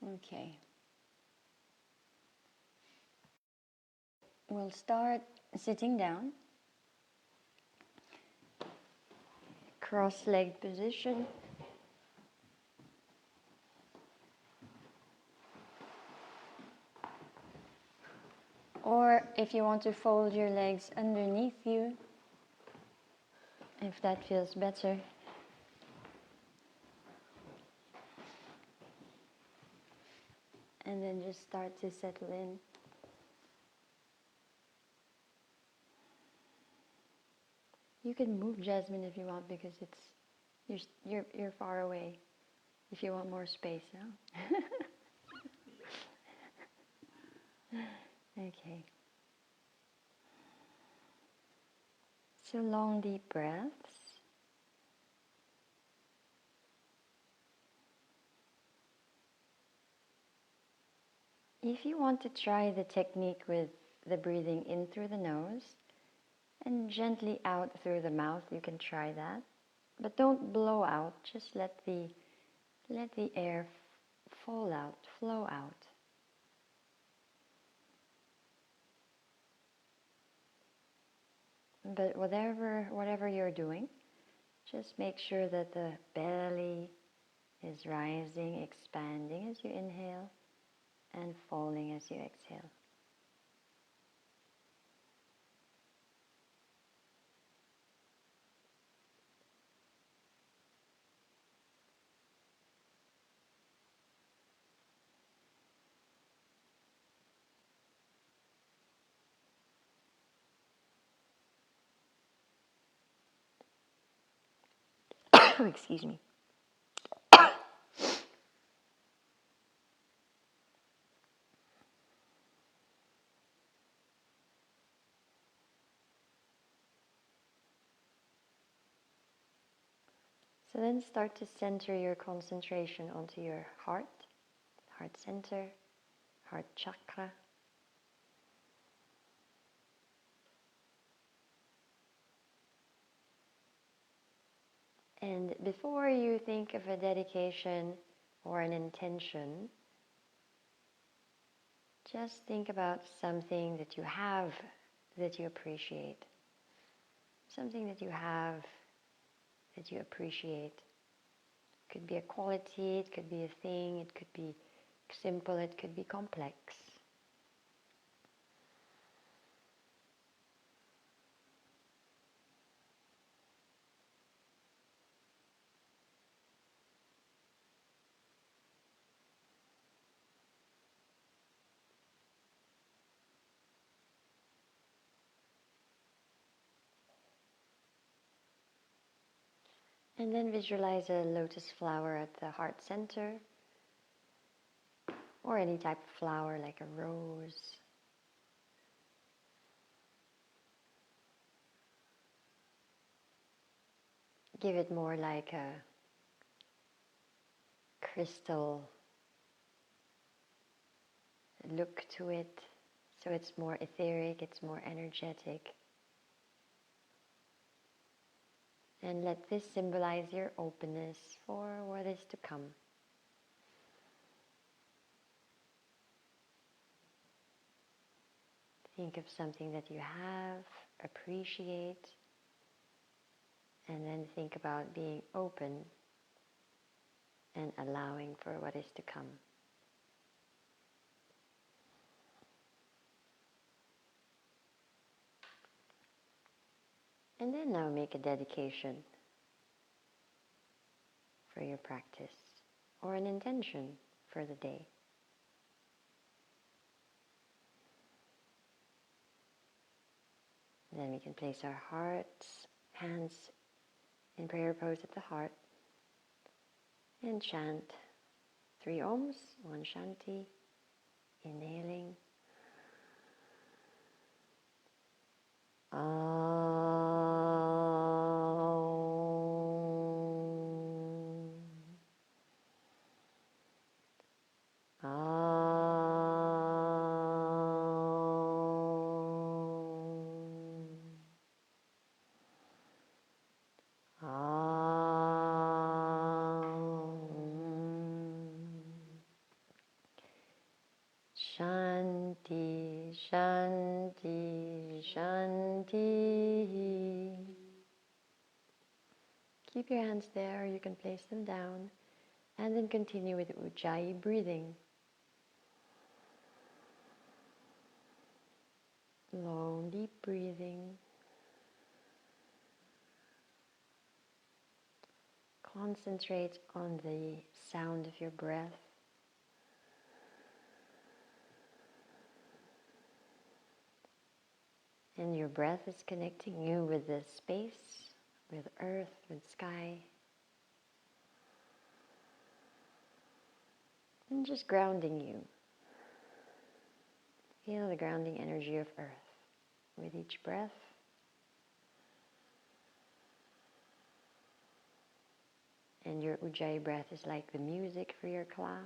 Okay. We'll start sitting down, cross-legged position. Or if you want to fold your legs underneath you, if that feels better. And then just start to settle in. You can move, Jasmine, if you want, because you're far away. If you want more space now. Okay. So long, deep breaths. If you want to try the technique with the breathing in through the nose and gently out through the mouth, you can try that. But don't blow out, just let the air fall out, flow out. But whatever you're doing, just make sure that the belly is rising, expanding as you inhale, and falling as you exhale. Excuse me. So then start to center your concentration onto your heart center, heart chakra. And before you think of a dedication or an intention, just think about something that you have that you appreciate. Something that you have that you appreciate. It could be a quality, it could be a thing, it could be simple, it could be complex. And then visualize a lotus flower at the heart center, or any type of flower like a rose. Give it more like a crystal look to it, so it's more etheric, it's more energetic. And let this symbolize your openness for what is to come. Think of something that you have, appreciate, and then think about being open and allowing for what is to come. And then now make a dedication for your practice, or an intention for the day. And then we can place our hearts, hands in prayer pose at the heart, and chant 3 Oms, 1 Shanti, inhaling. keep your hands there, or you can place them down, and then continue with Ujjayi breathing. Long, deep breathing. Concentrate on the sound of your breath. And your breath is connecting you with the space, with earth, with sky. And just grounding you. Feel the grounding energy of earth with each breath. And your Ujjayi breath is like the music for your class.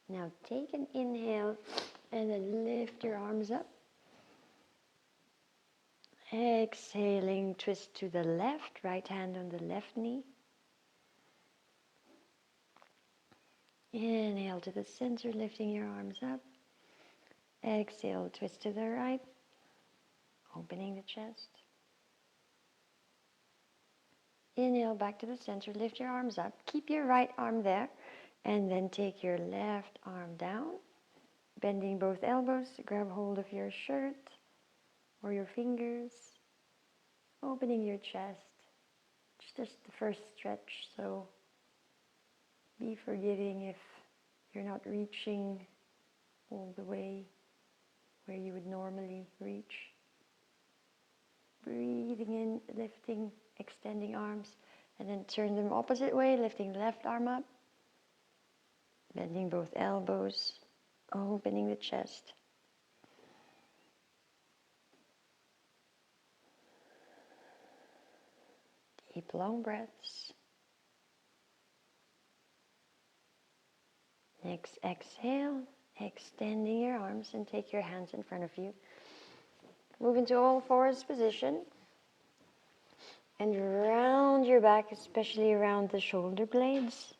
Now take an inhale and then lift your arms up. Exhaling, twist to the left, right hand on the left knee. Inhale to the center, lifting your arms up. Exhale, twist to the right, opening the chest. Inhale back to the center, lift your arms up. Keep your right arm there, and then take your left arm down, bending both elbows, grab hold of your shirt or your fingers, opening your chest. It's just the first stretch, so be forgiving if you're not reaching all the way where you would normally reach. Breathing in, lifting, extending arms, and then turn them opposite way, lifting the left arm up, bending both elbows, opening the chest. Deep, long breaths. Next exhale, extending your arms and take your hands in front of you. Move into all fours position and round your back, especially around the shoulder blades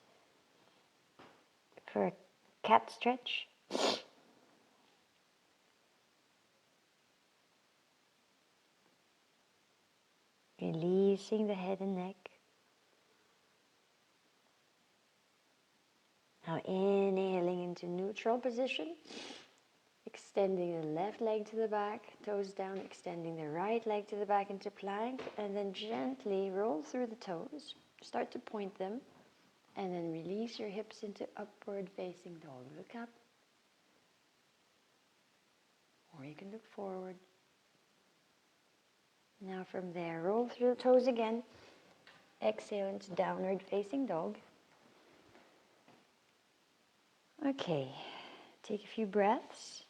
for a cat stretch. Releasing the head and neck. Now inhaling into neutral position, extending the left leg to the back, toes down, extending the right leg to the back into plank, and then gently roll through the toes. Start to point them, and then release your hips into upward facing dog. Look up, or you can look forward. Now from there, roll through the toes again. Exhale into downward facing dog. Okay, take a few breaths.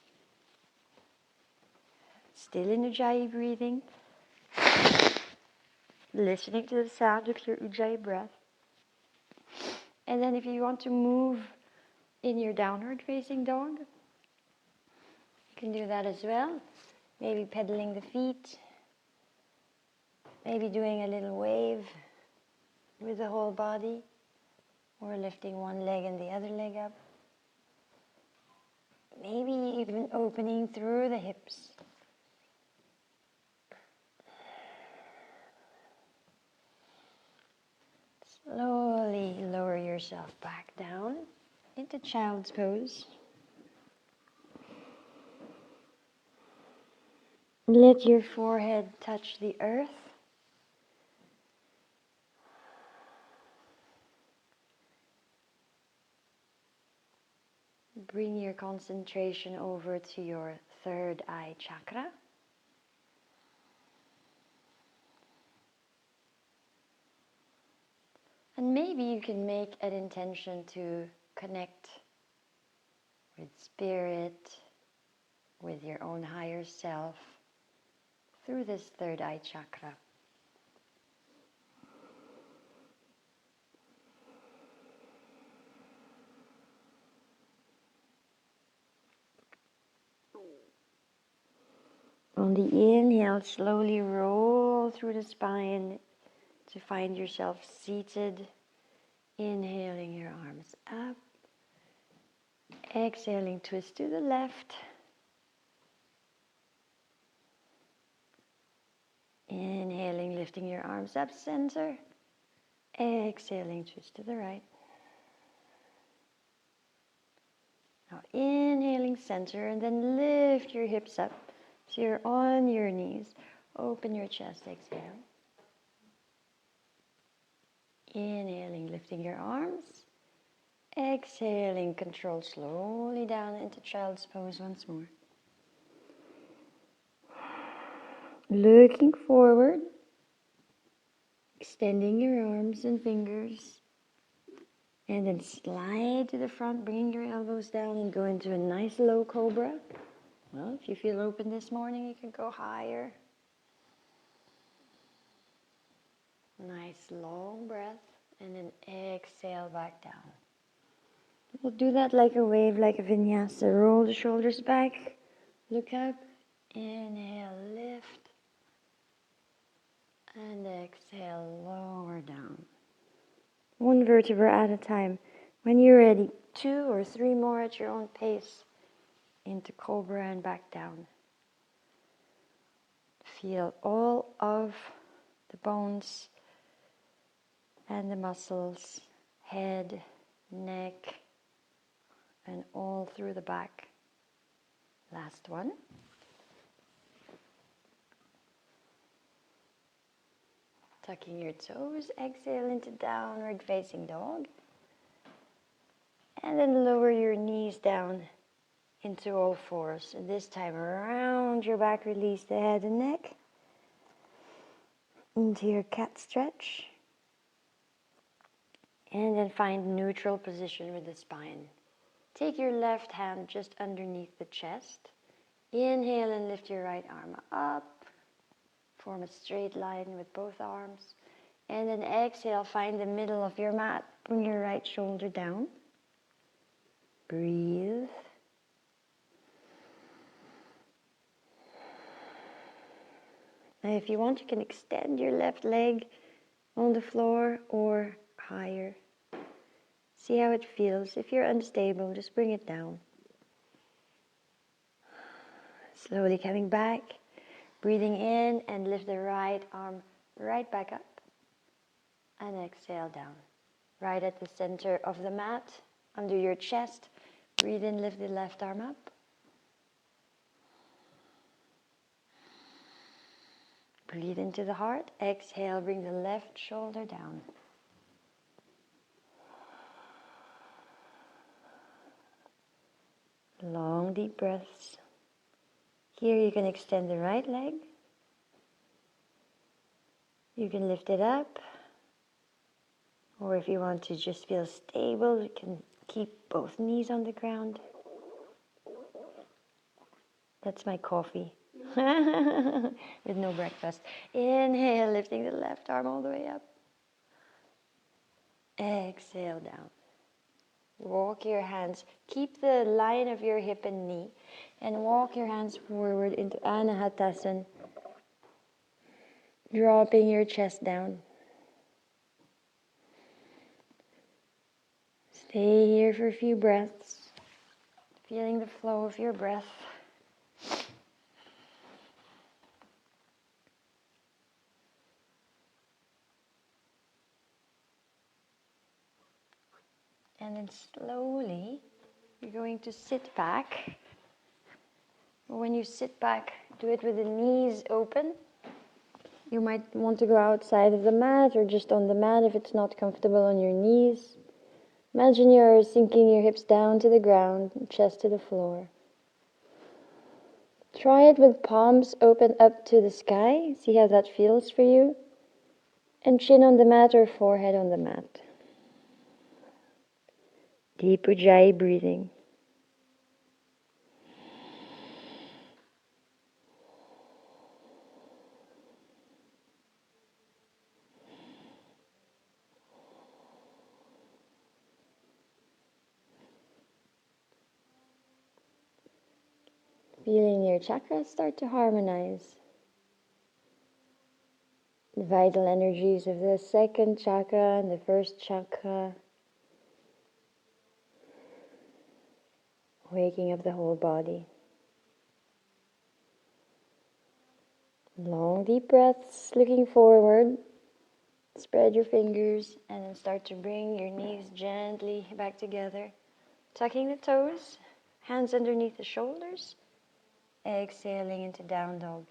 Still in Ujjayi breathing. Listening to the sound of your Ujjayi breath. And then if you want to move in your downward facing dog, you can do that as well. Maybe pedaling the feet. Maybe doing a little wave with the whole body. Or lifting one leg and the other leg up. Maybe even opening through the hips. Slowly lower yourself back down into child's pose. Let your forehead touch the earth. Bring your concentration over to your third eye chakra. And maybe you can make an intention to connect with spirit, with your own higher self, through this third eye chakra. On the inhale, slowly roll through the spine to find yourself seated. Inhaling your arms up. Exhaling, twist to the left. Inhaling, lifting your arms up center. Exhaling, twist to the right. Now inhaling center and then lift your hips up so you're on your knees. Open your chest, exhale. Inhaling, lifting your arms. Exhaling, control slowly down into child's pose once more. Looking forward, extending your arms and fingers. And then slide to the front, bringing your elbows down and go into a nice low cobra. Well, if you feel open this morning, you can go higher. Nice long breath, and then exhale back down. We'll do that like a wave, like a vinyasa. Roll the shoulders back, look up, inhale, lift, and exhale, lower down. One vertebra at a time. When you're ready, 2 or 3 more at your own pace. Into cobra and back down. Feel all of the bones and the muscles, head, neck, and all through the back. Last one. Tucking your toes, exhale into downward facing dog. And then lower your knees down into all fours. And this time around your back, release the head and neck. Into your cat stretch. And then find neutral position with the spine. Take your left hand just underneath the chest. Inhale and lift your right arm up. Form a straight line with both arms. And then exhale, find the middle of your mat. Bring your right shoulder down. Breathe. Now if you want, you can extend your left leg on the floor or higher. See how it feels. If you're unstable, just bring it down. Slowly coming back. Breathing in and lift the right arm right back up. And exhale down. Right at the center of the mat, under your chest. Breathe in, lift the left arm up. Breathe into the heart. Exhale, bring the left shoulder down. Long, deep breaths. Here you can extend the right leg. You can lift it up. Or if you want to just feel stable, you can keep both knees on the ground. That's my coffee. With no breakfast. Inhale, lifting the left arm all the way up. Exhale down. Walk your hands. Keep the line of your hip and knee. And walk your hands forward into Anahatasana. Dropping your chest down. Stay here for a few breaths. Feeling the flow of your breath. And then slowly, you're going to sit back. When you sit back, do it with the knees open. You might want to go outside of the mat or just on the mat if it's not comfortable on your knees. Imagine you're sinking your hips down to the ground, chest to the floor. Try it with palms open up to the sky. See how that feels for you. And chin on the mat or forehead on the mat. Deep Ujjayi breathing. Feeling your chakras start to harmonize. The vital energies of the second chakra and the first chakra. waking up the whole body. Long deep breaths, looking forward. Spread your fingers and then start to bring your knees gently back together. Tucking the toes, hands underneath the shoulders. Exhaling into down dog.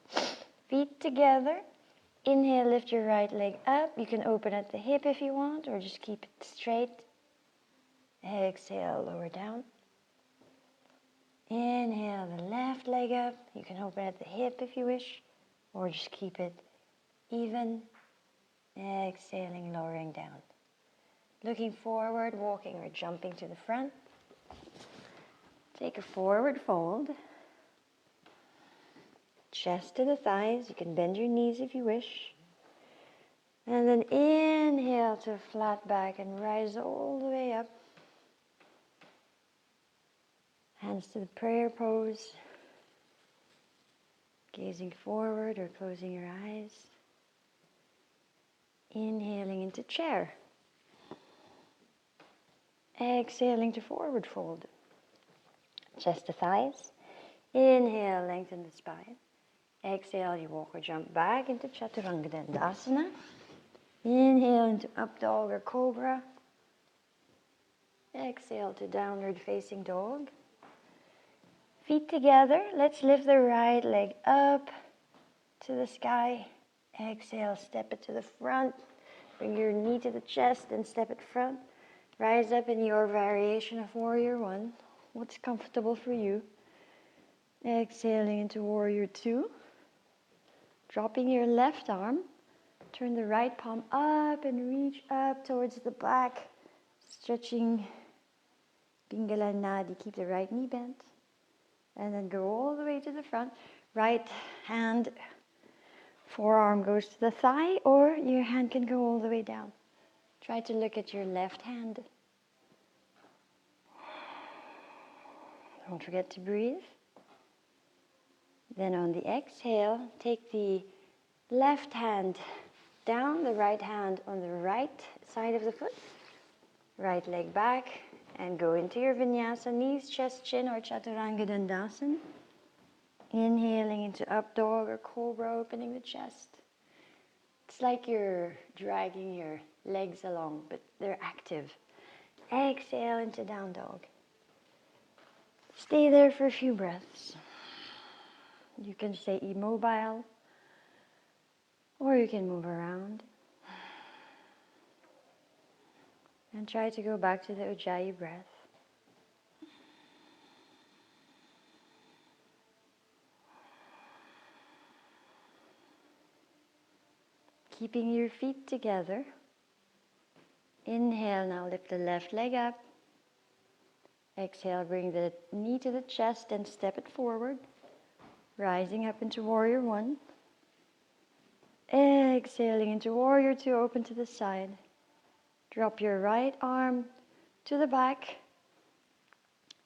Feet together. Inhale, lift your right leg up. You can open at the hip if you want, or just keep it straight. Exhale, lower down. Inhale, the left leg up. You can open at the hip if you wish, or just keep it even. Exhaling, lowering down. Looking forward, walking or jumping to the front. Take a forward fold. Chest to the thighs. You can bend your knees if you wish. And then inhale to a flat back and rise all the way up. Hands to the prayer pose. Gazing forward or closing your eyes. Inhaling into chair. Exhaling to forward fold. Chest to thighs. Inhale, lengthen the spine. Exhale, you walk or jump back into Chaturanga Dandasana. Inhale into up dog or cobra. Exhale to downward facing dog. Feet together. Let's lift the right leg up to the sky. Exhale, step it to the front. Bring your knee to the chest and step it front. Rise up in your variation of Warrior One. What's comfortable for you? Exhaling into Warrior Two. Dropping your left arm. Turn the right palm up and reach up towards the back. Stretching Pingala Nadi. Keep the right knee bent. And then go all the way to the front. Right hand, forearm goes to the thigh, or your hand can go all the way down. Try to look at your left hand. Don't forget to breathe. Then on the exhale, take the left hand down, the right hand on the right side of the foot. Right leg back and go into your vinyasa, knees, chest, chin, or Chaturanga Dandasana. Inhaling into up dog or cobra, opening the chest. It's like you're dragging your legs along, but they're active. Exhale into down dog. Stay there for a few breaths. You can stay immobile, or you can move around. And try to go back to the Ujjayi breath. Keeping your feet together. Inhale, now lift the left leg up. Exhale, bring the knee to the chest and step it forward. Rising up into Warrior One. Exhaling into Warrior Two, open to the side. Drop your right arm to the back.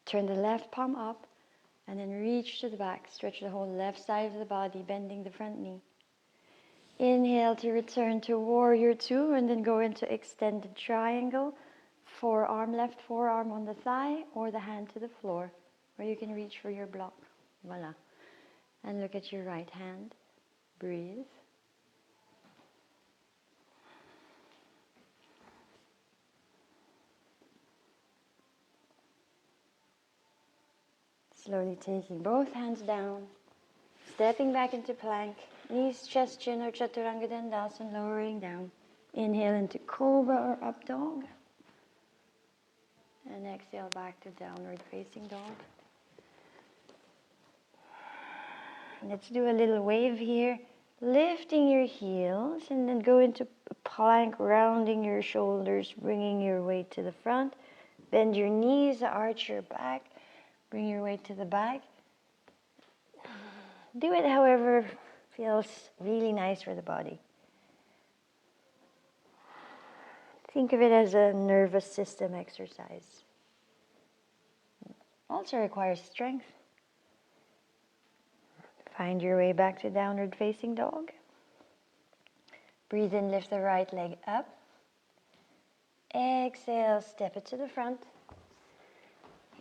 Turn the left palm up and then reach to the back. Stretch the whole left side of the body, bending the front knee. Inhale to return to Warrior Two and then go into extended triangle. Forearm, left forearm on the thigh or the hand to the floor, or you can reach for your block. Voila. And look at your right hand. Breathe. Slowly taking both hands down, stepping back into plank, knees, chest, chin, or Chaturanga Dandasana, lowering down. Inhale into cobra or up dog. And exhale back to downward facing dog. Let's do a little wave here. Lifting your heels and then go into a plank, rounding your shoulders, bringing your weight to the front. Bend your knees, arch your back. Bring your weight to the back. Do it however feels really nice for the body. Think of it as a nervous system exercise. Also requires strength. Find your way back to downward facing dog. Breathe in, lift the right leg up. Exhale, step it to the front.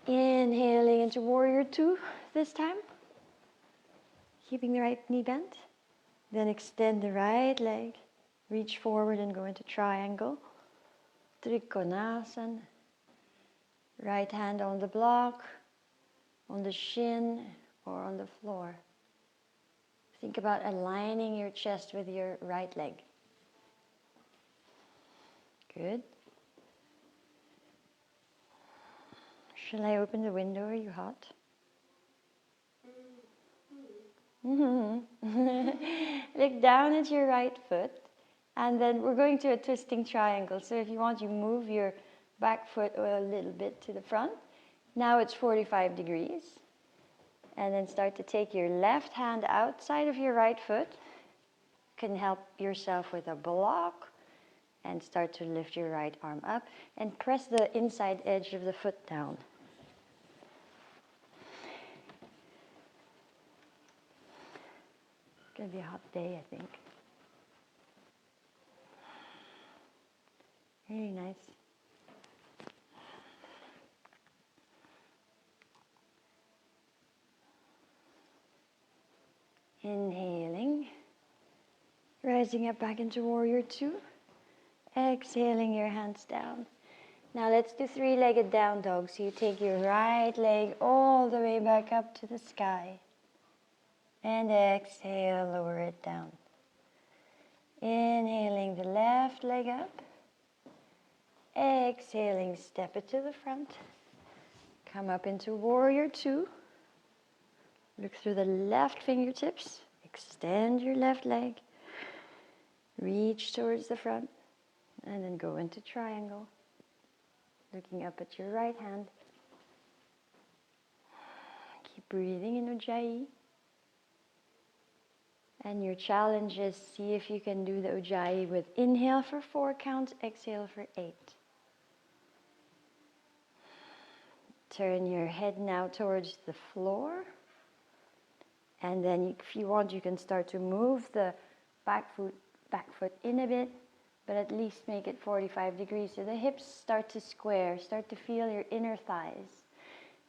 Inhaling into warrior two this time. Keeping the right knee bent. Then extend the right leg. Reach forward and go into triangle. Trikonasana. Right hand on the block, on the shin, or on the floor. Think about aligning your chest with your right leg. Good. Shall I open the window? Are you hot? Look down at your right foot, and then we're going to a twisting triangle. So if you want, you move your back foot a little bit to the front. Now it's 45 degrees. And then start to take your left hand outside of your right foot. You can help yourself with a block and start to lift your right arm up and press the inside edge of the foot down. It's going to be a hot day, I think. Really nice. Inhaling, rising up back into warrior two. Exhaling your hands down. Now let's do three-legged down dog. So you take your right leg all the way back up to the sky. And exhale, lower it down. Inhaling the left leg up. Exhaling, step it to the front. Come up into warrior two. Look through the left fingertips. Extend your left leg. Reach towards the front. And then go into triangle. Looking up at your right hand. Keep breathing in Ujjayi. And your challenge is see if you can do the Ujjayi with inhale for 4 counts, exhale for 8. Turn your head now towards the floor. And then if you want, you can start to move the back foot in a bit, but at least make it 45 degrees. So the hips start to square, start to feel your inner thighs.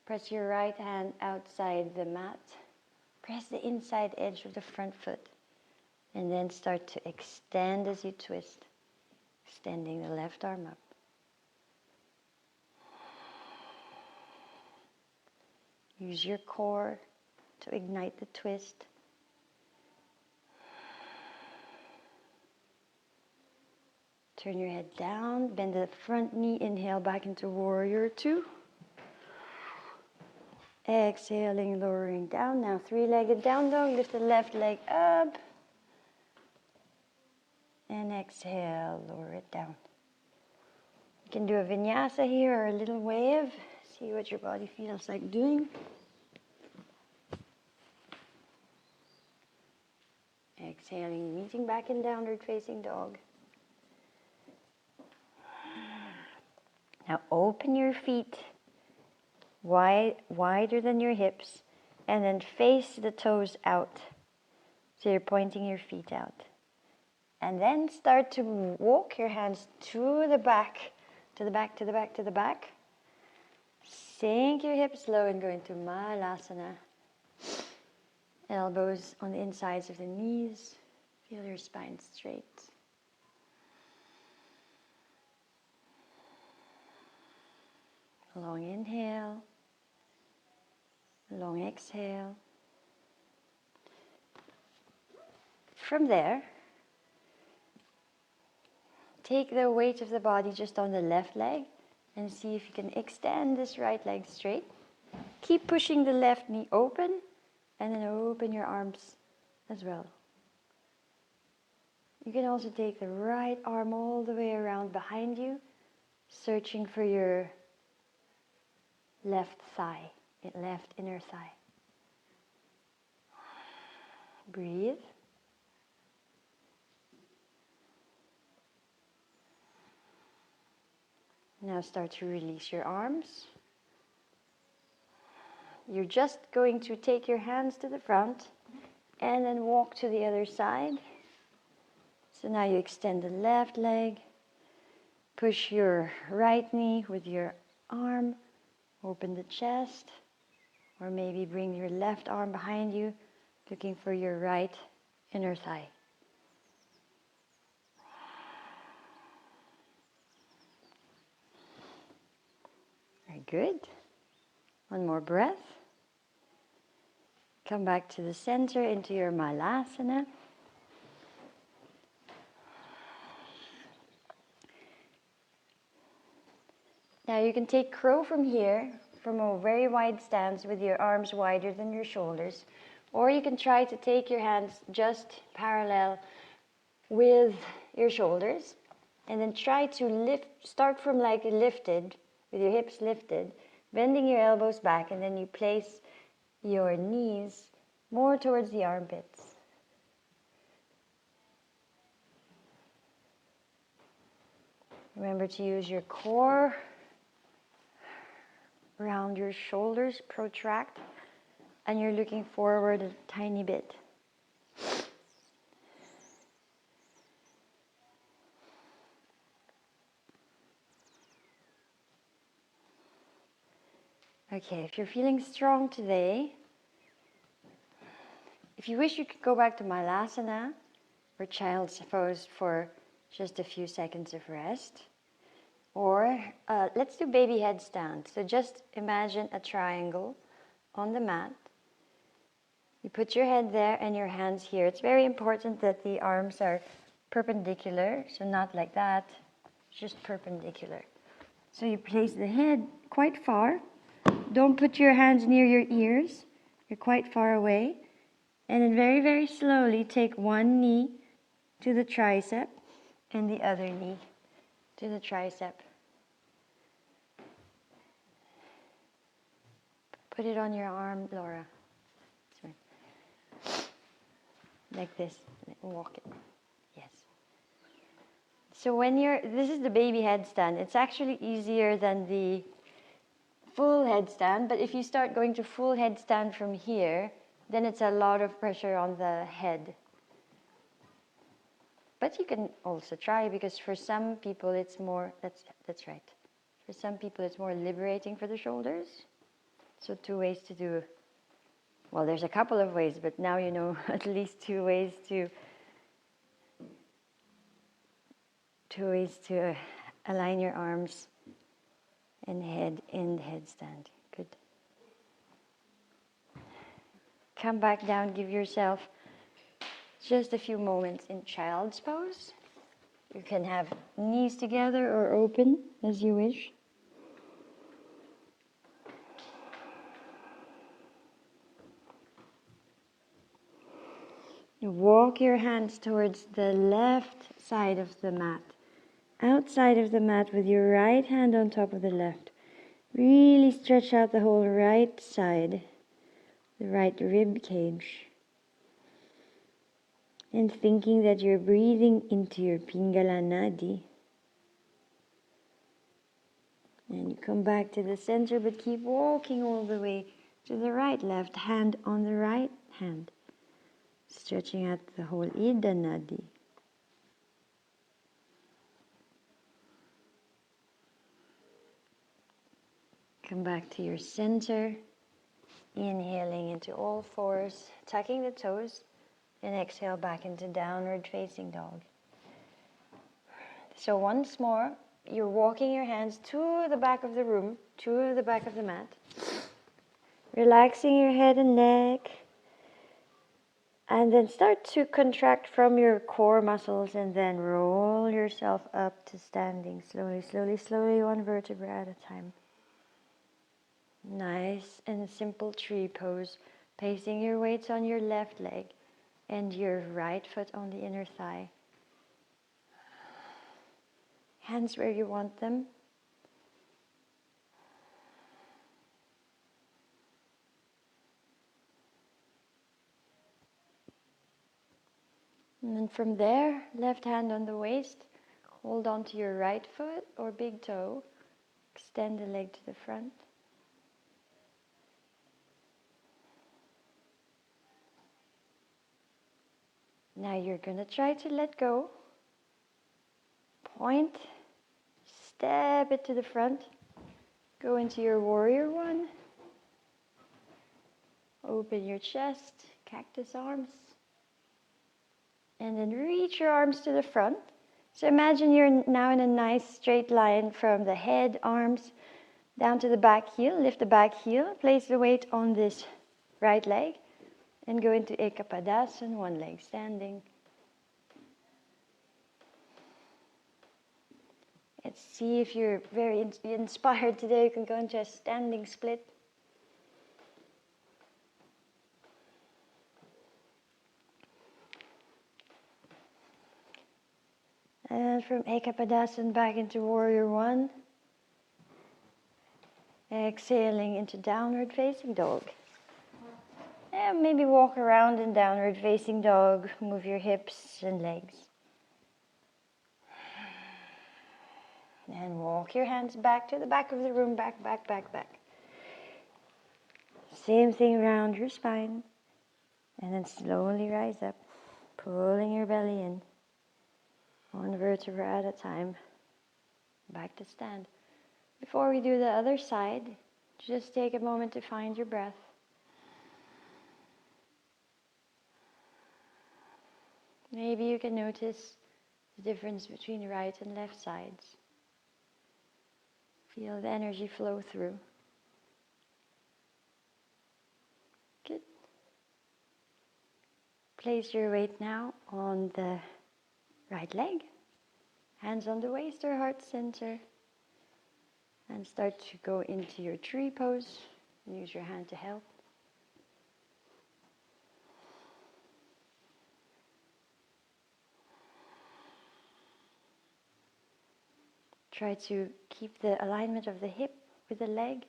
Press your right hand outside the mat. Press the inside edge of the front foot. And then start to extend as you twist, extending the left arm up. Use your core to ignite the twist. Turn your head down, bend the front knee, inhale back into warrior two. Exhaling, lowering down. Now three-legged down dog, lift the left leg up. And exhale, lower it down. You can do a vinyasa here or a little wave. See what your body feels like doing. Exhaling, meeting back in downward facing dog. Now open your feet wider than your hips and then face the toes out. So you're pointing your feet out. And then start to walk your hands to the back, to the back, to the back, to the back. Sink your hips low and go into Malasana. Elbows on the insides of the knees. Feel your spine straight. Long inhale. Long exhale. From there, take the weight of the body just on the left leg and see if you can extend this right leg straight. Keep pushing the left knee open and then open your arms as well. You can also take the right arm all the way around behind you, searching for your left thigh, left inner thigh. Breathe. Now start to release your arms. You're just going to take your hands to the front and then walk to the other side. So now you extend the left leg, push your right knee with your arm Open the chest, or maybe bring your left arm behind you, looking for your right inner thigh. Very good. One more breath. Come back to the center into your Malasana. Now you can take crow from here, from a very wide stance with your arms wider than your shoulders. Or you can try to take your hands just parallel with your shoulders. And then try to lift, start from like lifted, with your hips lifted, bending your elbows back, and then you place your knees more towards the armpits. Remember to use your core. Round your shoulders, protract, and you're looking forward a tiny bit. Okay, if you're feeling strong today, if you wish, you could go back to Malasana or child's pose for just a few seconds of rest. Or let's do baby headstand. So just imagine a triangle on the mat. You put your head there and your hands here. It's very important that the arms are perpendicular, so not like that, just perpendicular. So you place the head quite far. Don't put your hands near your ears. You're quite far away. And then very, very slowly take one knee to the tricep and the other knee to the tricep. Put it on your arm, Laura. Sorry. Like this. Walk it. Yes. So when this is the baby headstand. It's actually easier than the full headstand, but if you start going to full headstand from here, then it's a lot of pressure on the head. But you can also try, because for some people it's more, that's right. For some people it's more liberating for the shoulders. So 2 ways to do, well, there's a couple of ways, but now you know at least 2 ways to align your arms and head in the headstand. Good. Come back down, give yourself just a few moments in child's pose. You can have knees together or open as you wish. Walk your hands towards the left side of the mat. Outside of the mat with your right hand on top of the left. Really stretch out the whole right side, the right rib cage. And thinking that you're breathing into your Pingala Nadi. And you come back to the center, but keep walking all the way to the right, left hand on the right hand. Stretching out the whole Ida Nadi. Come back to your center, inhaling into all fours, tucking the toes, and exhale back into downward facing dog. So once more, you're walking your hands to the back of the room, to the back of the mat, relaxing your head and neck, and then start to contract from your core muscles and then roll yourself up to standing slowly, slowly, slowly, one vertebra at a time. Nice and simple tree pose, placing your weights on your left leg and your right foot on the inner thigh. Hands where you want them. And then from there, left hand on the waist, hold on to your right foot or big toe, extend the leg to the front. Now you're going to try to let go. Point, step it to the front. Go into your warrior one. Open your chest, cactus arms. And then reach your arms to the front. So imagine you're now in a nice straight line from the head, arms, down to the back heel. Lift the back heel, place the weight on this right leg, and go into Ekapadasana, one leg standing. Let's see if you're very inspired today. You can go into a standing split. And from Ekapadasana back into Warrior One. Exhaling into Downward Facing Dog. And maybe walk around in Downward Facing Dog. Move your hips and legs. And walk your hands back to the back of the room. Back, back, back, back. Same thing around your spine. And then slowly rise up. Pulling your belly in. One vertebra at a time. Back to stand. Before we do the other side, just take a moment to find your breath. Maybe you can notice the difference between the right and left sides. Feel the energy flow through. Good. Place your weight now on the right leg. Hands on the waist or heart center. And start to go into your tree pose. Use your hand to help. Try to keep the alignment of the hip with the leg.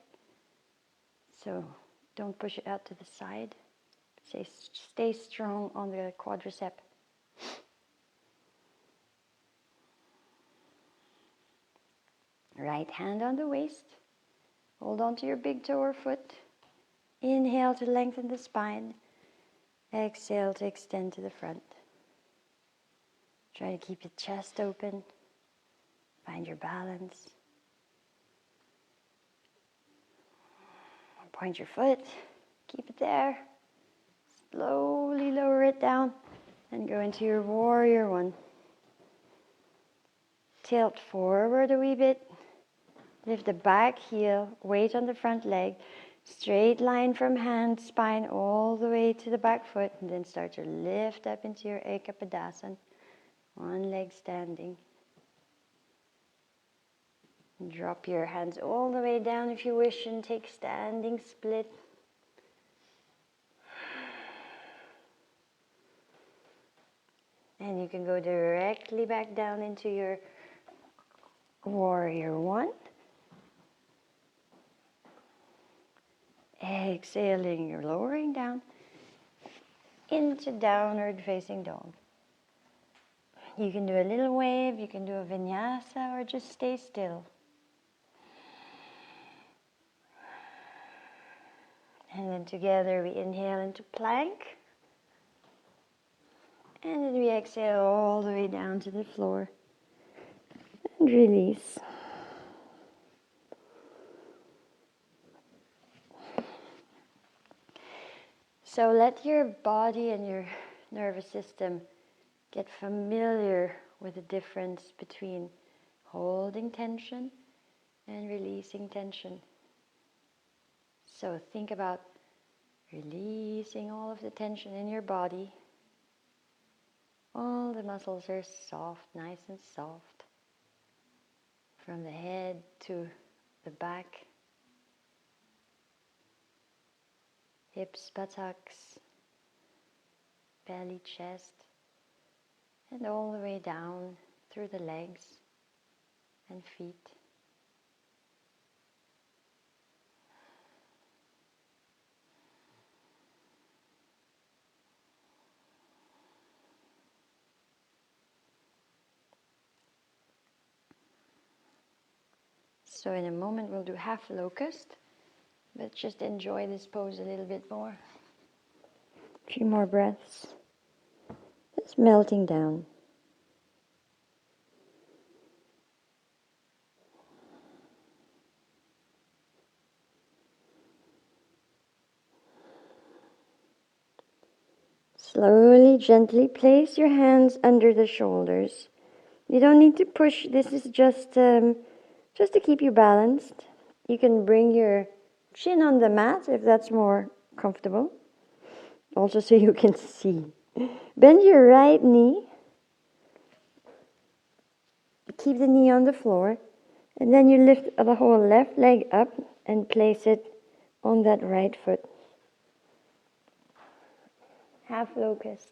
So don't push it out to the side. Stay strong on the quadricep. Right hand on the waist. Hold on to your big toe or foot. Inhale to lengthen the spine. Exhale to extend to the front. Try to keep your chest open. Find your balance. Point your foot. Keep it there. Slowly lower it down and go into your Warrior One. Tilt forward a wee bit. Lift the back heel, weight on the front leg. Straight line from hand, spine all the way to the back foot. And then start to lift up into your Ekapadasana. One leg standing. Drop your hands all the way down if you wish and take standing split. And you can go directly back down into your Warrior One. Exhaling, you're lowering down into Downward Facing Dog. You can do a little wave, you can do a vinyasa, or just stay still. And then together we inhale into plank. And then we exhale all the way down to the floor. And release. So let your body and your nervous system get familiar with the difference between holding tension and releasing tension. So think about releasing all of the tension in your body. All the muscles are soft, nice and soft. From the head to the back. Hips, buttocks, belly, chest. And all the way down through the legs and feet. So in a moment we'll do half locust, but just enjoy this pose a little bit more. A few more breaths. Just melting down. Slowly, gently place your hands under the shoulders. You don't need to push. This is just to keep you balanced. You can bring your chin on the mat if that's more comfortable. Also so you can see. Bend your right knee. Keep the knee on the floor. And then you lift the whole left leg up and place it on that right foot. Half locust.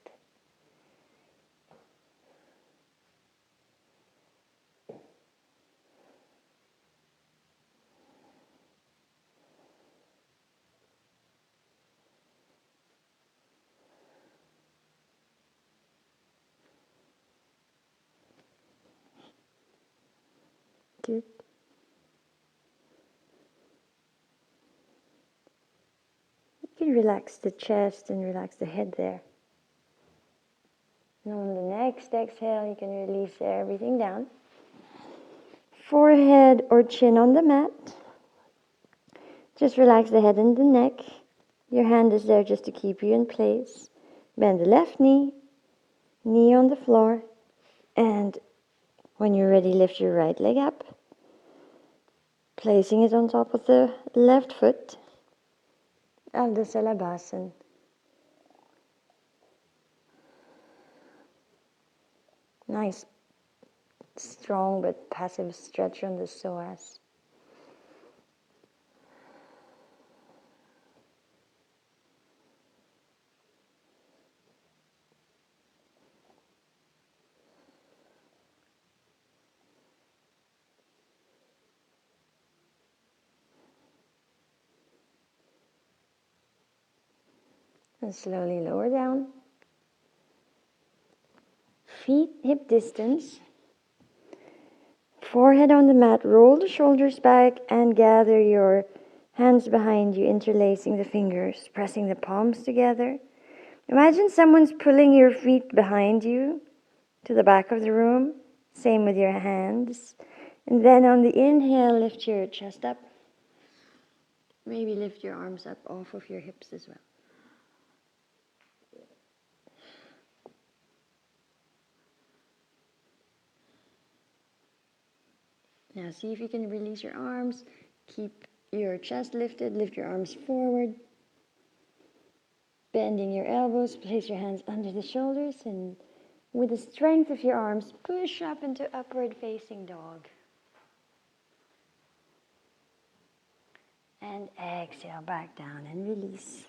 Good. You can relax the chest and relax the head there. And on the next exhale, you can release everything down. Forehead or chin on the mat. Just relax the head and the neck. Your hand is there just to keep you in place. Bend the left knee, knee on the floor, and when you're ready, lift your right leg up, placing it on top of the left foot. Ardha Salabhasana. Nice, strong but passive stretch on the psoas. And slowly lower down. Feet hip distance. Forehead on the mat, roll the shoulders back and gather your hands behind you, interlacing the fingers, pressing the palms together. Imagine someone's pulling your feet behind you to the back of the room. Same with your hands. And then on the inhale, lift your chest up. Maybe lift your arms up off of your hips as well. Now see if you can release your arms. Keep your chest lifted. Lift your arms forward. Bending your elbows. Place your hands under the shoulders. And with the strength of your arms, push up into upward facing dog. And exhale back down and release.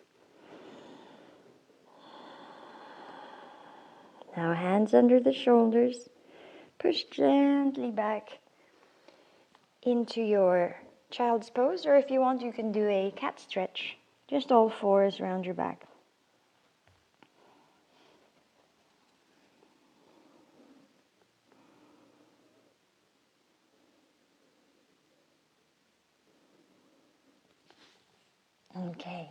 Now hands under the shoulders. Push gently back into your child's pose, or if you want, you can do a cat stretch. Just all fours around your back. Okay,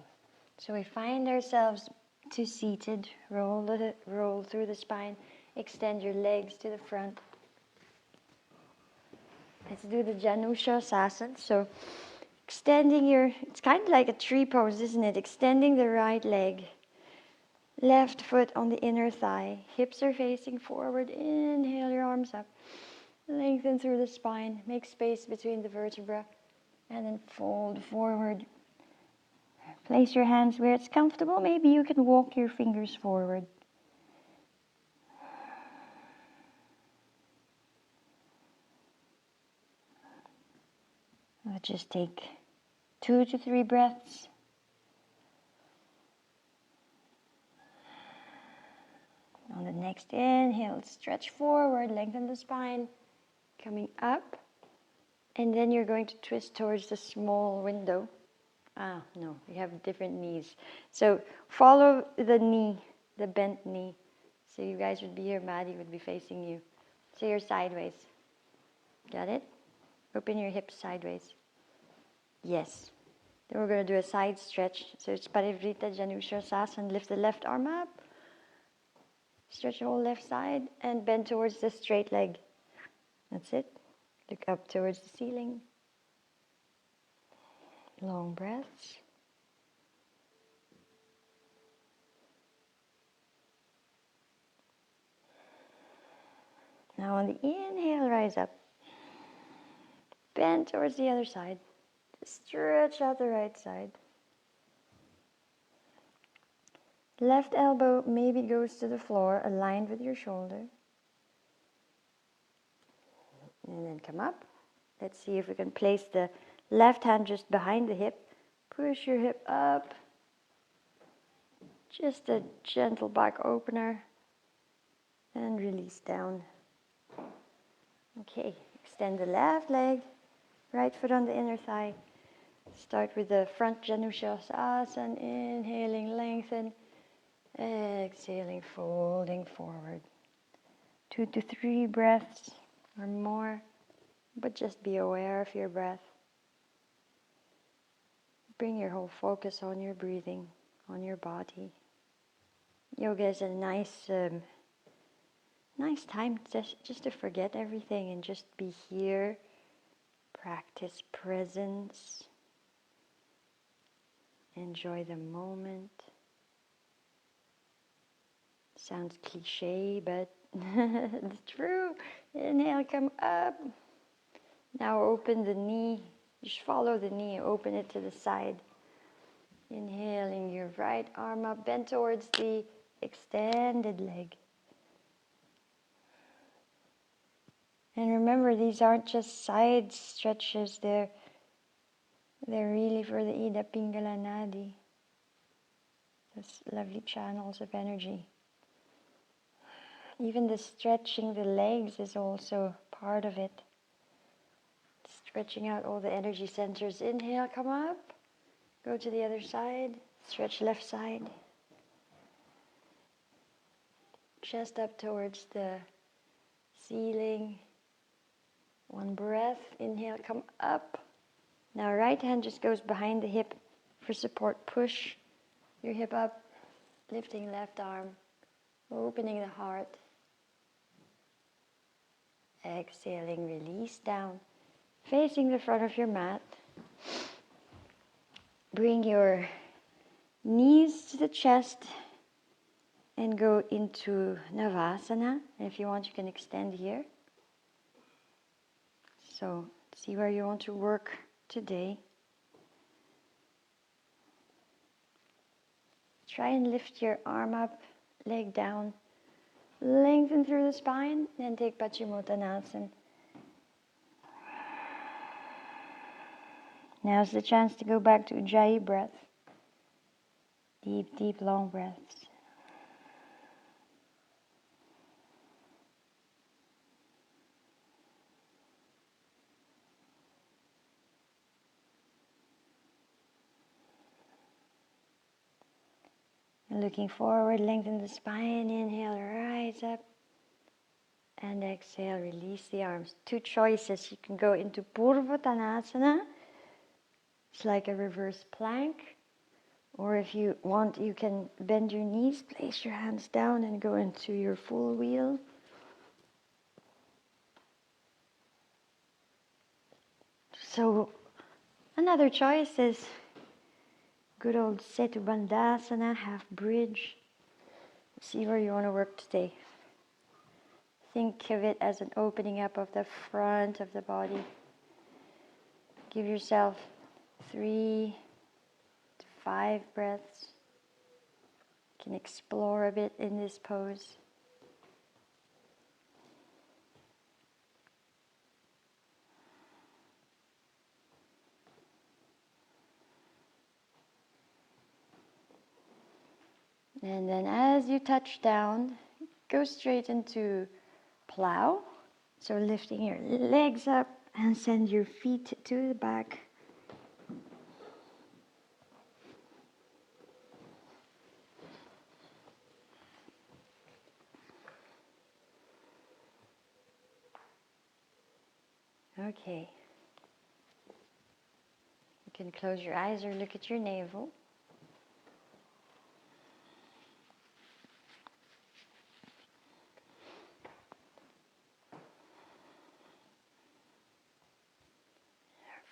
so we find ourselves to seated. Roll through the spine. Extend your legs to the front. Let's do the Janushasana. So extending it's kind of like a tree pose, isn't it? Extending the right leg. Left foot on the inner thigh. Hips are facing forward. Inhale your arms up. Lengthen through the spine. Make space between the vertebrae. And then fold forward. Place your hands where it's comfortable. Maybe you can walk your fingers forward. Let's just take 2 to 3 breaths. On the next inhale, stretch forward, lengthen the spine, coming up. And then you're going to twist towards the small window. No, you have different knees. So follow the knee, the bent knee. So you guys would be here, Maddie would be facing you. So you're sideways. Got it? Open your hips sideways. Yes. Then we're going to do a side stretch. So it's Parivrita Janushasana. Lift the left arm up. Stretch the whole left side and bend towards the straight leg. That's it. Look up towards the ceiling. Long breaths. Now on the inhale, rise up. Bend towards the other side. Stretch out the right side. Left elbow maybe goes to the floor, aligned with your shoulder. And then come up. Let's see if we can place the left hand just behind the hip. Push your hip up. Just a gentle back opener. And release down. Okay, extend the left leg. Right foot on the inner thigh. Start with the front Janushasana. Inhaling, lengthen. Exhaling, folding forward. 2 to 3 breaths or more, but just be aware of your breath. Bring your whole focus on your breathing, on your body. Yoga is a nice time just to forget everything and just be here. Practice presence. Enjoy the moment. Sounds cliche, but it's true. Inhale, come up. Now open the knee. Just follow the knee, open it to the side. Inhaling your right arm up, bend towards the extended leg. And remember, these aren't just side stretches, they're really for the Ida Pingala Nadi. Those lovely channels of energy. Even the stretching the legs is also part of it. Stretching out all the energy centers. Inhale, come up. Go to the other side. Stretch left side. Chest up towards the ceiling. One breath. Inhale, come up. Now right hand just goes behind the hip for support. Push your hip up. Lifting left arm. Opening the heart. Exhaling, release down. Facing the front of your mat. Bring your knees to the chest and go into Navasana. And if you want, you can extend here. So, see where you want to work today. Try and lift your arm up, leg down. Lengthen through the spine, then take Paschimottanasana. Now's the chance to go back to Ujjayi breath. Deep, deep, long breaths. And looking forward, lengthen the spine. Inhale, rise up. And exhale, release the arms. 2 choices. You can go into Purvattanasana. It's like a reverse plank. Or if you want, you can bend your knees, place your hands down and go into your full wheel. So another choice is good old Setu Bandhasana, half bridge. See where you want to work today. Think of it as an opening up of the front of the body. Give yourself 3 to 5 breaths. You can explore a bit in this pose. And then as you touch down, go straight into plow. So lifting your legs up and send your feet to the back. Okay. You can close your eyes or look at your navel.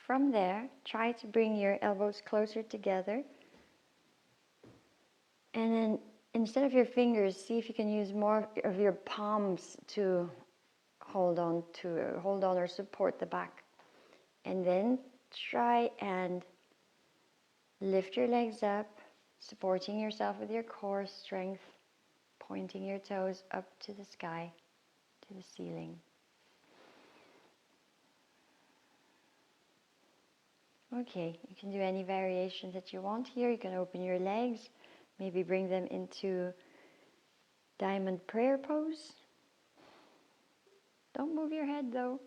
From there, try to bring your elbows closer together. And then instead of your fingers, see if you can use more of your palms to hold on or support the back. And then try and lift your legs up, supporting yourself with your core strength, pointing your toes up to the sky, to the ceiling. Okay, you can do any variation that you want here. You can open your legs, maybe bring them into diamond prayer pose. Don't move your head though.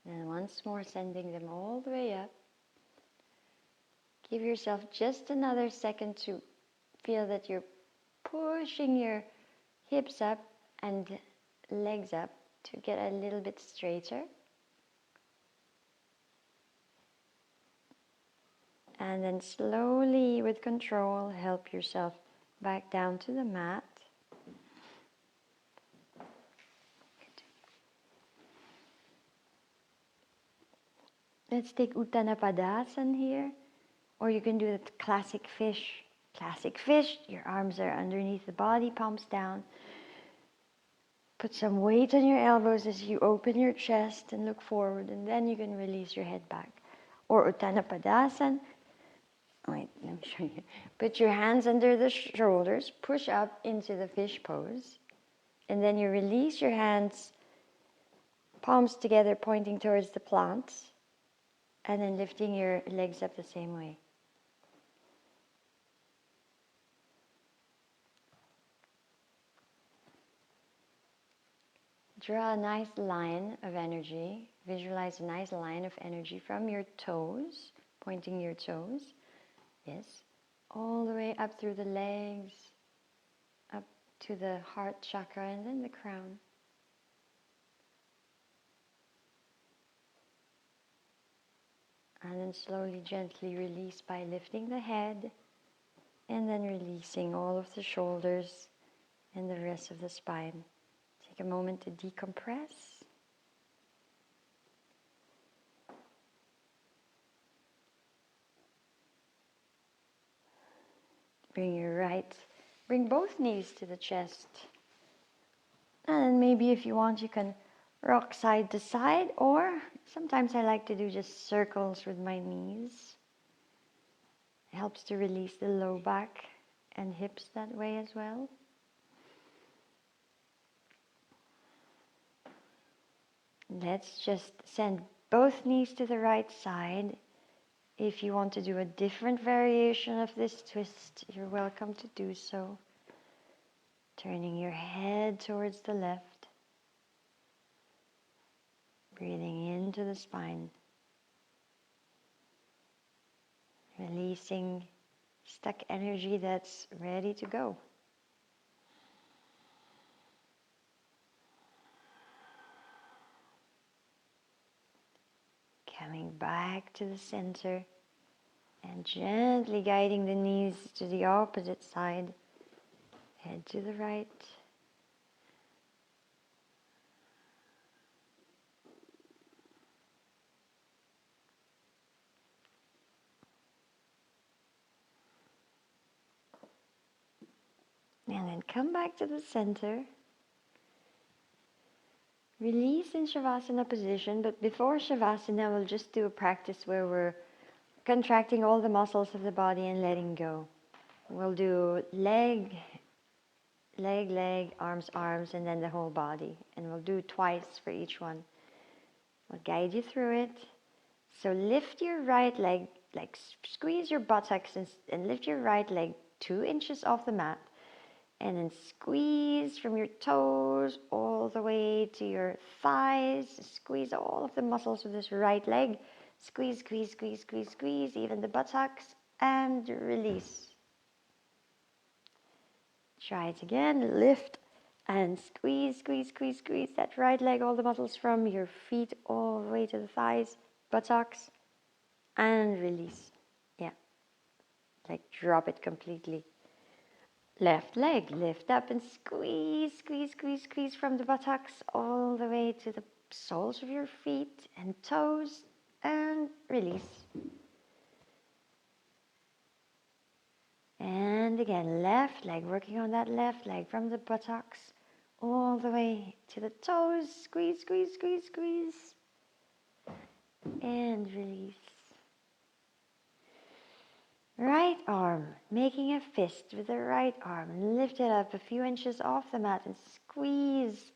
And once more, sending them all the way up. Give yourself just another second to feel that you're pushing your hips up and legs up to get a little bit straighter. And then slowly, with control, help yourself back down to the mat. Let's take Uttana Padasana here, or you can do the classic fish. Classic fish, your arms are underneath the body, palms down. Put some weight on your elbows as you open your chest and look forward, and then you can release your head back. Or Uttana Padasana. Wait, let me show you. Put your hands under the shoulders, push up into the fish pose, and then you release your hands, palms together, pointing towards the plant, and then lifting your legs up the same way. Draw a nice line of energy. Visualize a nice line of energy from your toes, pointing your toes. Yes. All the way up through the legs, up to the heart chakra, and then the crown. And then slowly, gently release by lifting the head, and then releasing all of the shoulders and the rest of the spine. Take a moment to decompress. Bring both knees to the chest. And maybe if you want, you can rock side to side, or sometimes I like to do just circles with my knees. It helps to release the low back and hips that way as well. Let's just send both knees to the right side. If you want to do a different variation of this twist, you're welcome to do so. Turning your head towards the left. Breathing into the spine. Releasing stuck energy that's ready to go. Coming back to the center and gently guiding the knees to the opposite side. Head to the right. And then come back to the center. Release in Shavasana position, but before Shavasana we'll just do a practice where we're contracting all the muscles of the body and letting go. We'll do leg, arms, and then the whole body. And we'll do twice for each one. I'll guide you through it. So lift your right leg, like squeeze your buttocks and lift your right leg 2 inches off the mat. And then squeeze from your toes all the way to your thighs. Squeeze all of the muscles of this right leg. Squeeze, squeeze, squeeze, squeeze, squeeze, even the buttocks. And release. Try it again. Lift and squeeze, squeeze, squeeze, squeeze that right leg, all the muscles from your feet all the way to the thighs, buttocks. And release. Yeah. Like drop it completely. Left leg, lift up and squeeze, squeeze, squeeze, squeeze from the buttocks all the way to the soles of your feet and toes, and and release. And again, left leg, working on that left leg from the buttocks all the way to the toes. Squeeze, squeeze, squeeze, squeeze. And release. Right arm, making a fist with the right arm. Lift it up a few inches off the mat and squeeze.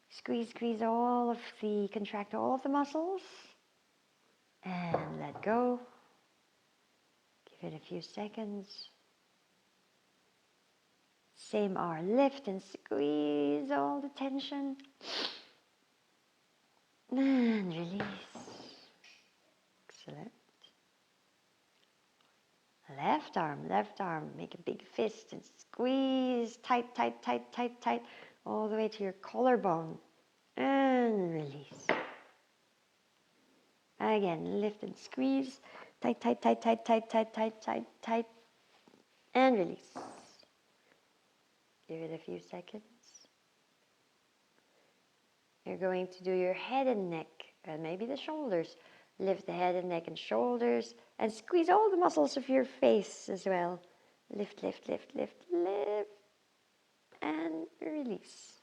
Squeeze, squeeze contract all of the muscles. And let go. Give it a few seconds. Same arm, lift and squeeze all the tension. And release. Excellent. Left arm, make a big fist and squeeze tight, tight, tight, tight, tight, all the way to your collarbone. And release. Again, lift and squeeze. Tight, tight, tight, tight, tight, tight, tight, tight, tight. And release. Give it a few seconds. You're going to do your head and neck, and maybe the shoulders. Lift the head and neck and shoulders, and squeeze all the muscles of your face as well. Lift, lift, lift, lift, lift. And release.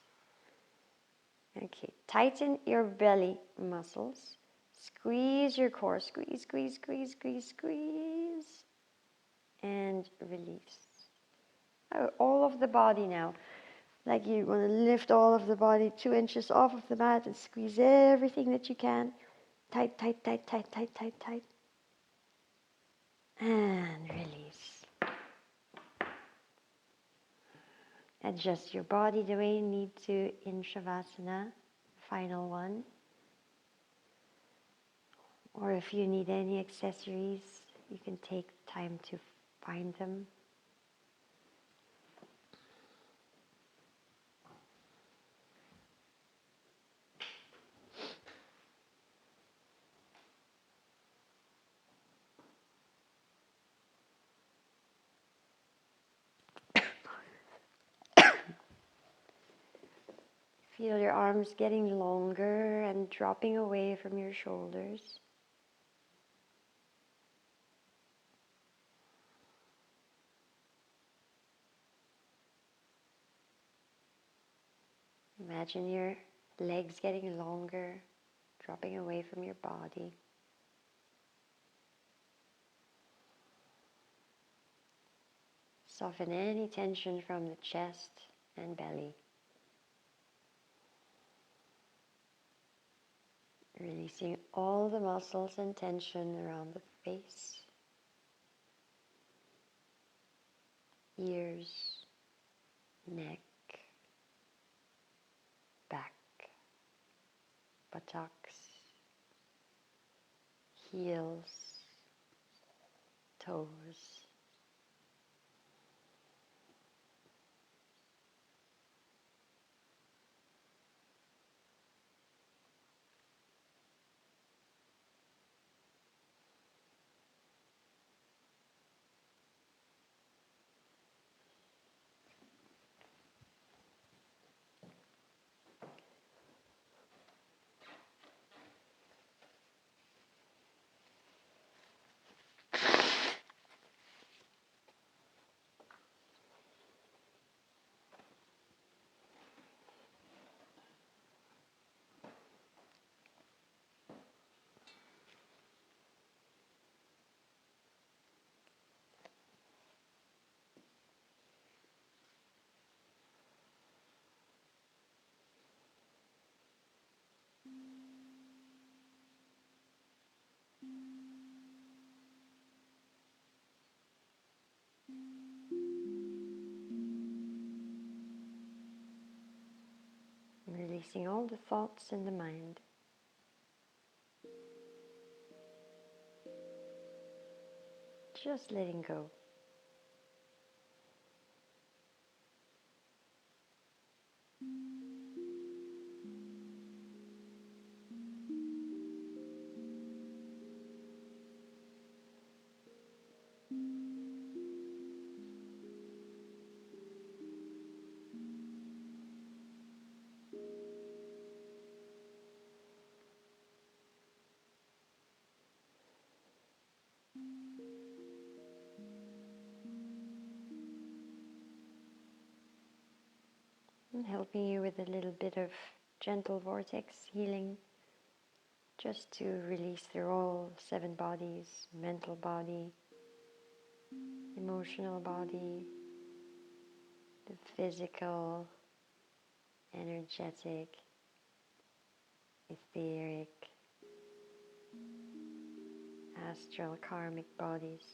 Okay, tighten your belly muscles. Squeeze your core. Squeeze, squeeze, squeeze, squeeze, squeeze. And release. All of the body now. Like you want to lift all of the body 2 inches off of the mat and squeeze everything that you can. Tight, tight, tight, tight, tight, tight, tight. And release. Adjust your body the way you need to in Shavasana, final one. Or if you need any accessories, you can take time to find them. Feel your arms getting longer and dropping away from your shoulders. Imagine your legs getting longer, dropping away from your body. Soften any tension from the chest and belly. Releasing all the muscles and tension around the face, ears, neck, back, buttocks, heels, toes. Releasing all the thoughts in the mind. Just letting go. helping you with a little bit of gentle vortex healing, just to release through all 7 bodies: mental body, emotional body, the physical, energetic, etheric, astral, karmic bodies.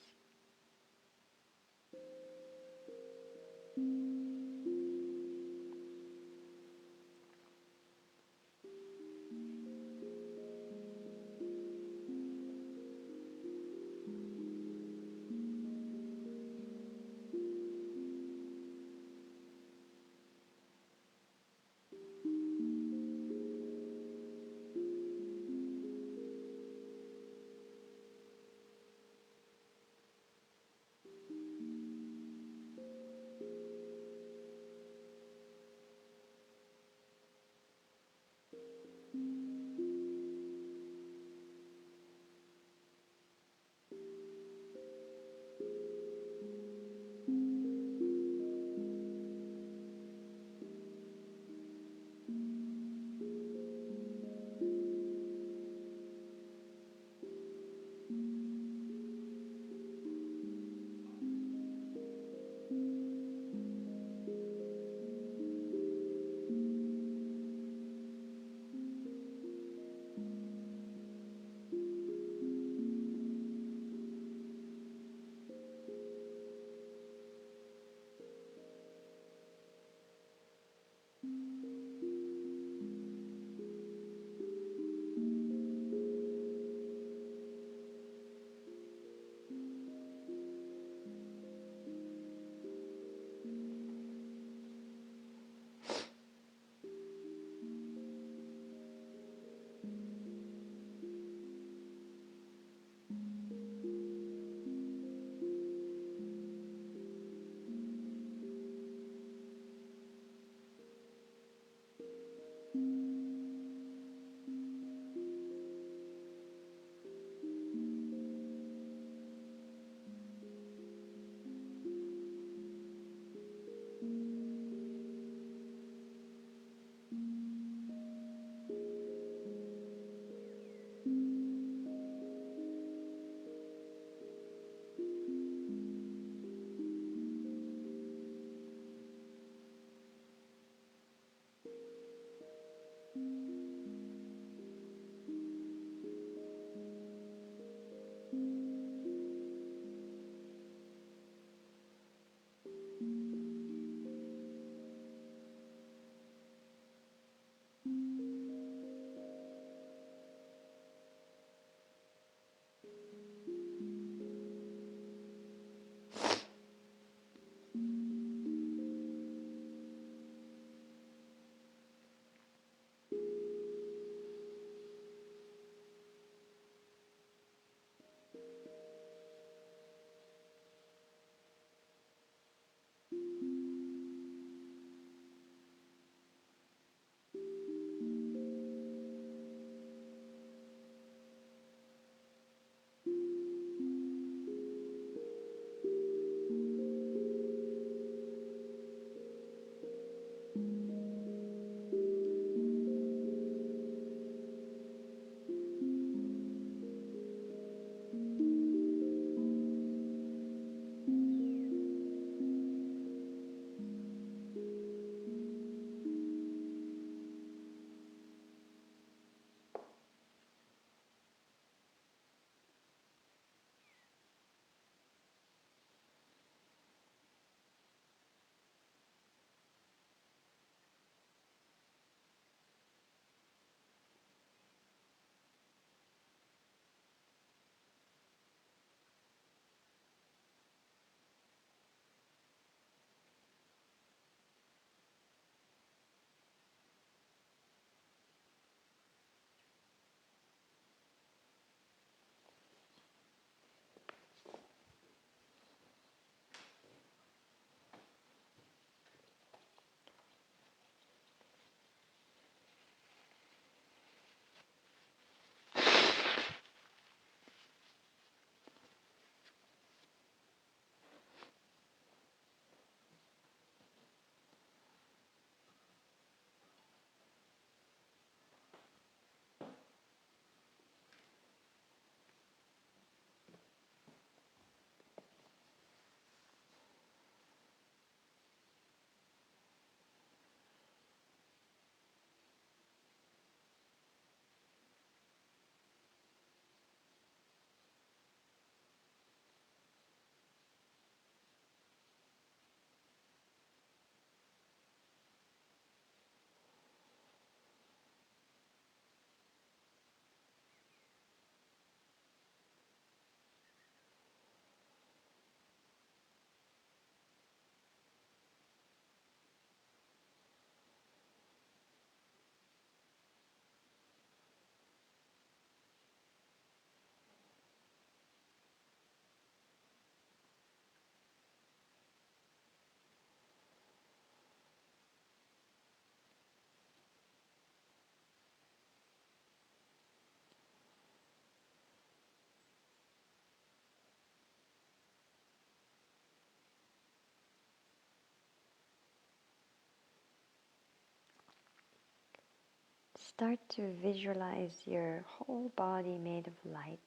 start to visualize your whole body made of light.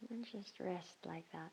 And just rest like that.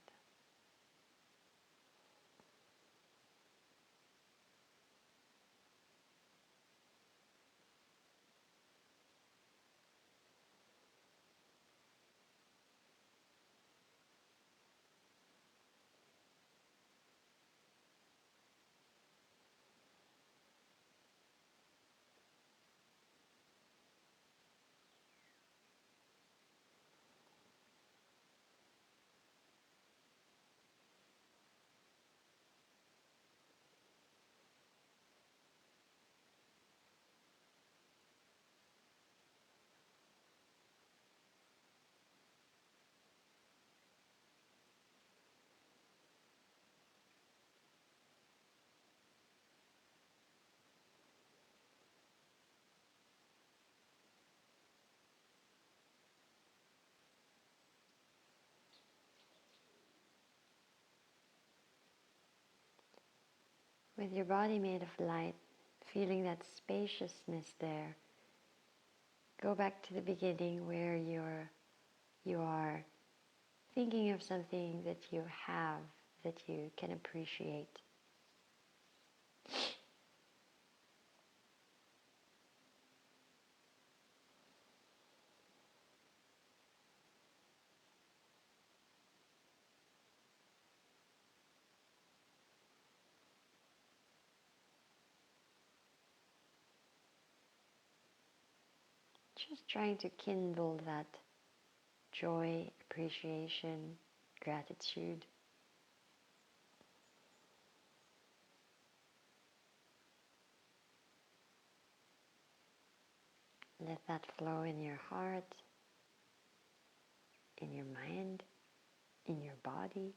With your body made of light, feeling that spaciousness there, go back to the beginning where you are thinking of something that you have, that you can appreciate. Just trying to kindle that joy, appreciation, gratitude. Let that flow in your heart, in your mind, in your body.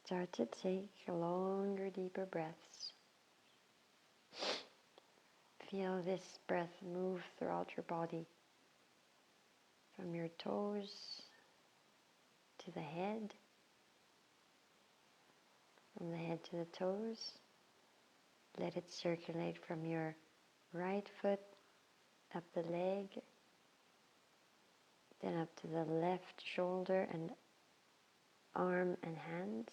Start to take longer, deeper breaths. Feel this breath move throughout your body, from your toes to the head, from the head to the toes. Let it circulate from your right foot up the leg, then up to the left shoulder and arm and hands.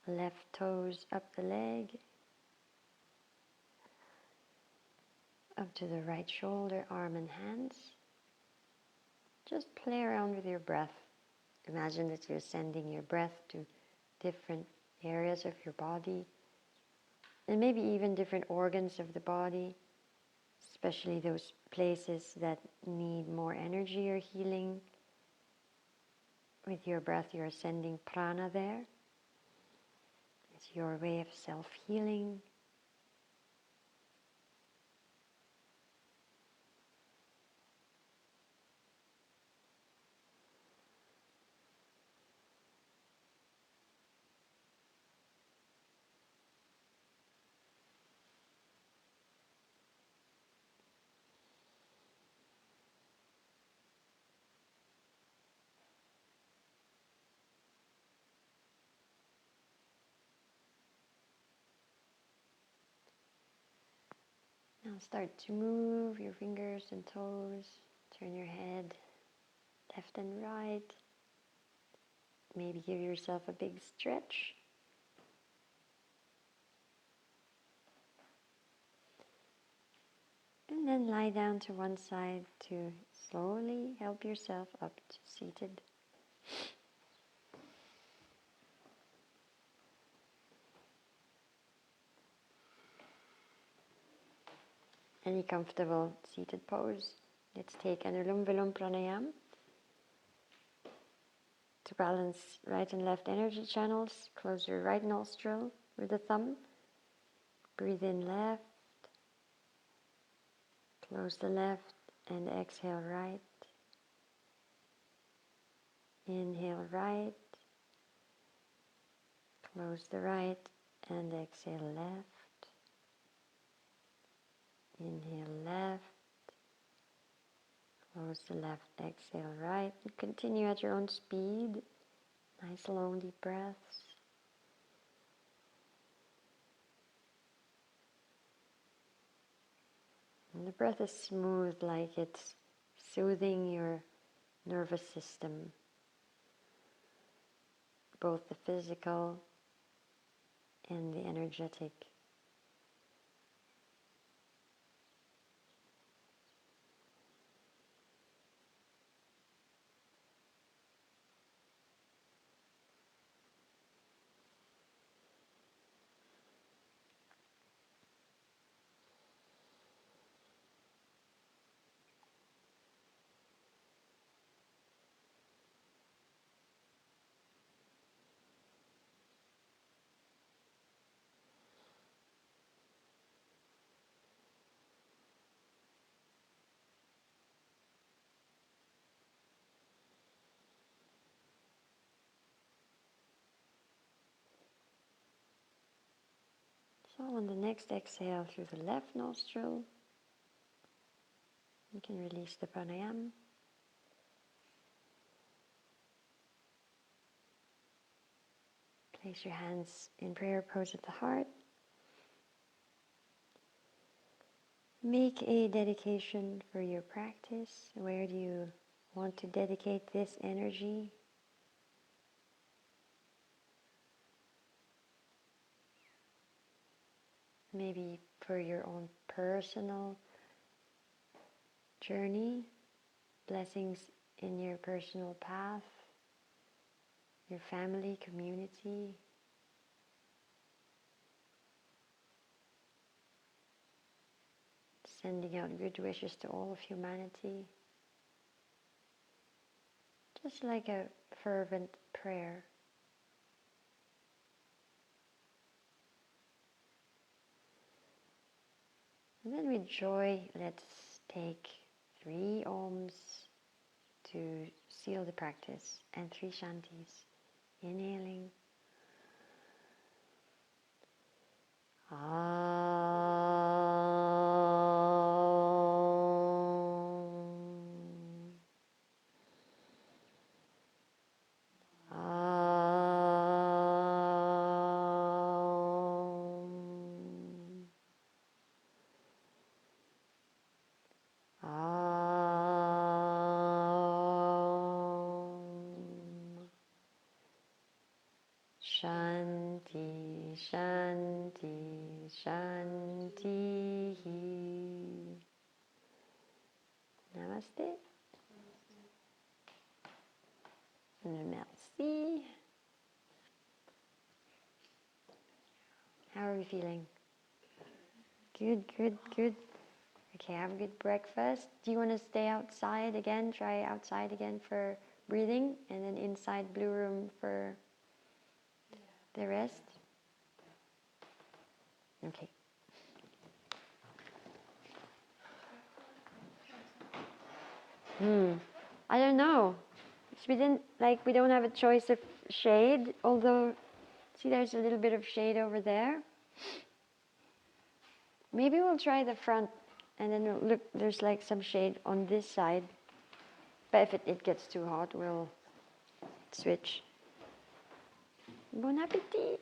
Left toes up the leg, up to the right shoulder, arm and hands. Just play around with your breath. Imagine that you're sending your breath to different areas of your body, and maybe even different organs of the body, especially those places that need more energy or healing. With your breath, you're sending prana there. It's your way of self-healing. Now start to move your fingers and toes. Turn your head left and right. Maybe give yourself a big stretch. And then lie down to one side to slowly help yourself up to seated. Any comfortable seated pose. Let's take Anulom Vilom Pranayam to balance right and left energy channels. Close your right nostril with the thumb. Breathe in left. Close the left and exhale right. Inhale right. Close the right and exhale left. Inhale left. Close the left, exhale right. And continue at your own speed. Nice long deep breaths. And the breath is smooth, like it's soothing your nervous system, both the physical and the energetic. So on the next exhale through the left nostril, you can release the pranayam. Place your hands in prayer pose at the heart. Make a dedication for your practice. Where do you want to dedicate this energy? Maybe for your own personal journey, blessings in your personal path, your family, community. Sending out good wishes to all of humanity. Just like a fervent prayer. And then with joy, let's take 3 ohms to to seal the practice, and 3 shantis. Inhaling. Shanti, Shanti, Shanti. Namaste. Merci. How are we feeling? Good, good, good. Okay, have a good breakfast. Do you want to stay outside again? Try outside again for breathing, and then inside Blue Room for the rest? Okay. I don't know. We don't have a choice of shade, although, see, there's a little bit of shade over there. Maybe we'll try the front, and then look, there's like some shade on this side. But if it gets too hot, we'll switch. Bon appétit!